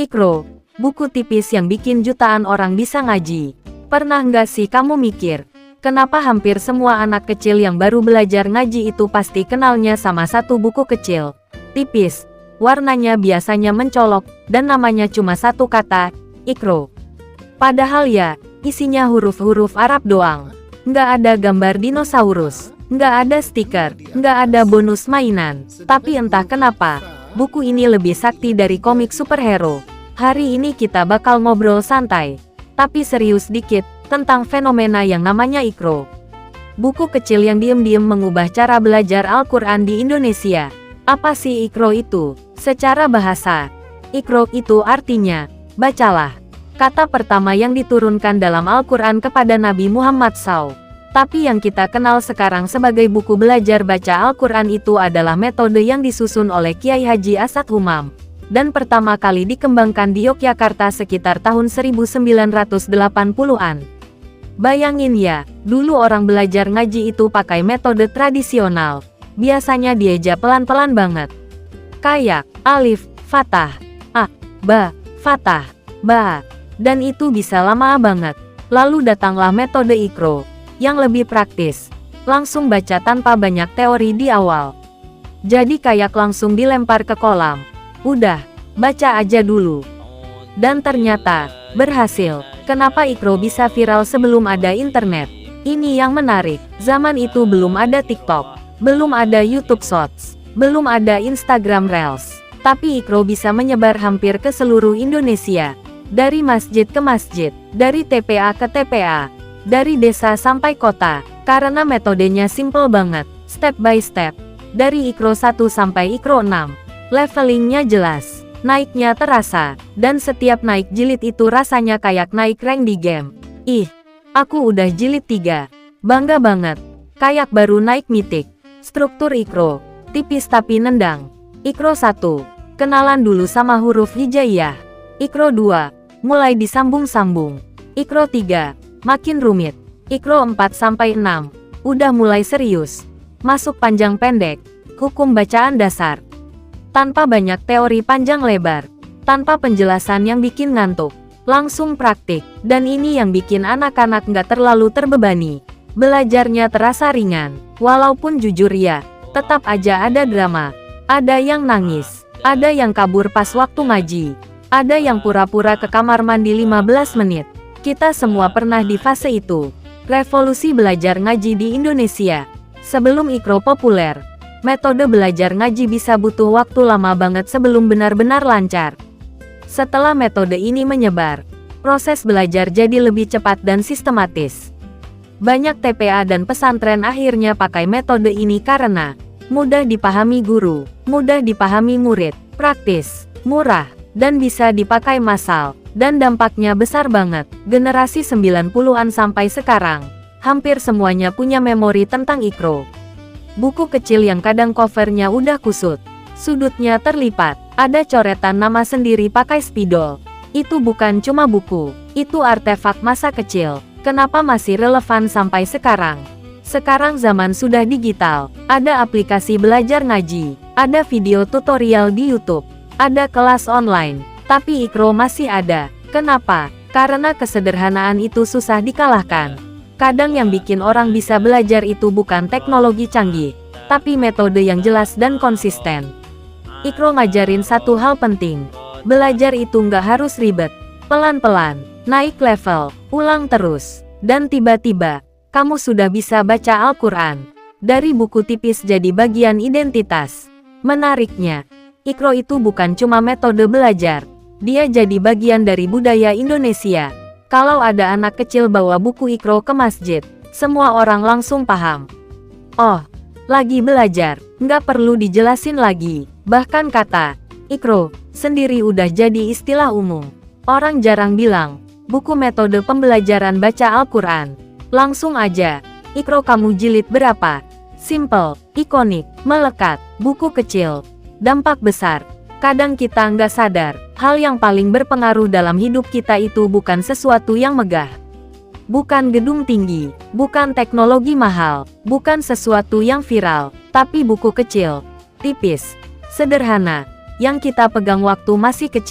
Iqro, buku tipis yang bikin jutaan orang bisa ngaji. Pernah nggak sih kamu mikir, kenapa hampir semua anak kecil yang baru belajar ngaji itu pasti kenalnya sama satu buku kecil, tipis, warnanya biasanya mencolok, dan namanya cuma satu kata, Iqro. Padahal ya, isinya huruf-huruf Arab doang. Nggak ada gambar dinosaurus, nggak ada stiker, nggak ada bonus mainan. Tapi entah kenapa, buku ini lebih sakti dari komik superhero. Hari ini kita bakal ngobrol santai, tapi serius dikit, tentang fenomena yang namanya Iqro. Buku kecil yang diem-diem mengubah cara belajar Al-Quran di Indonesia. Apa sih Iqro itu? Secara bahasa, Iqro itu artinya, bacalah. Kata pertama yang diturunkan dalam Al-Quran kepada Nabi Muhammad SAW. Tapi yang kita kenal sekarang sebagai buku belajar baca Al-Quran itu adalah metode yang disusun oleh Kiai Haji Asad Humam, dan pertama kali dikembangkan di Yogyakarta sekitar tahun 1980-an. Bayangin ya, dulu orang belajar ngaji itu pakai metode tradisional. Biasanya dieja pelan-pelan banget. Kayak, alif, fathah, a, ba, fathah, ba. Dan itu bisa lama banget. Lalu datanglah metode Iqro, yang lebih praktis. Langsung baca tanpa banyak teori di awal. Jadi kayak langsung dilempar ke kolam. Udah, baca aja dulu. Dan ternyata, berhasil. Kenapa Iqro bisa viral sebelum ada internet? Ini yang menarik. Zaman itu belum ada TikTok, belum ada YouTube Shorts, belum ada Instagram Reels. Tapi Iqro bisa menyebar hampir ke seluruh Indonesia. Dari masjid ke masjid, dari TPA ke TPA, dari desa sampai kota. Karena metodenya simple banget, step by step. Dari Iqro 1 sampai Iqro 6. Levelingnya jelas, naiknya terasa, dan setiap naik jilid itu rasanya kayak naik rank di game. Ih, aku udah jilid 3. Bangga banget, kayak baru naik mitik. Struktur Iqro, tipis tapi nendang. Iqro 1, kenalan dulu sama huruf hijaiyah. Iqro 2, mulai disambung-sambung. Iqro 3, makin rumit. Iqro 4-6, udah mulai serius. Masuk panjang pendek, hukum bacaan dasar. Tanpa banyak teori panjang lebar, tanpa penjelasan yang bikin ngantuk, langsung praktik, dan ini yang bikin anak-anak nggak terlalu terbebani. Belajarnya terasa ringan, walaupun jujur ya, tetap aja ada drama, ada yang nangis, ada yang kabur pas waktu ngaji, ada yang pura-pura ke kamar mandi 15 menit. Kita semua pernah di fase itu. Revolusi belajar ngaji di Indonesia. Sebelum Iqro populer, metode belajar ngaji bisa butuh waktu lama banget sebelum benar-benar lancar. Setelah metode ini menyebar, proses belajar jadi lebih cepat dan sistematis. Banyak TPA dan pesantren akhirnya pakai metode ini karena mudah dipahami guru, mudah dipahami murid, praktis, murah, dan bisa dipakai massal, dan dampaknya besar banget. Generasi 90-an sampai sekarang, hampir semuanya punya memori tentang Iqro. Buku kecil yang kadang covernya udah kusut, sudutnya terlipat, ada coretan nama sendiri pakai spidol. Itu bukan cuma buku, itu artefak masa kecil. Kenapa masih relevan sampai sekarang? Sekarang zaman sudah digital, ada aplikasi belajar ngaji, ada video tutorial di YouTube, ada kelas online, tapi Iqro masih ada. Kenapa? Karena kesederhanaan itu susah dikalahkan. Kadang yang bikin orang bisa belajar itu bukan teknologi canggih, tapi metode yang jelas dan konsisten. Iqro ngajarin satu hal penting. Belajar itu nggak harus ribet. Pelan-pelan, naik level, ulang terus. Dan tiba-tiba, kamu sudah bisa baca Al-Quran. Dari buku tipis jadi bagian identitas. Menariknya, Iqro itu bukan cuma metode belajar. Dia jadi bagian dari budaya Indonesia. Kalau ada anak kecil bawa buku Iqro ke masjid, semua orang langsung paham. Oh, lagi belajar, nggak perlu dijelasin lagi. Bahkan kata Iqro sendiri udah jadi istilah umum. Orang jarang bilang, buku metode pembelajaran baca Al-Quran. Langsung aja, Iqro kamu jilid berapa? Simple, ikonik, melekat, buku kecil, dampak besar. Kadang kita nggak sadar, hal yang paling berpengaruh dalam hidup kita itu bukan sesuatu yang megah. Bukan gedung tinggi, bukan teknologi mahal, bukan sesuatu yang viral, tapi buku kecil, tipis, sederhana, yang kita pegang waktu masih kecil.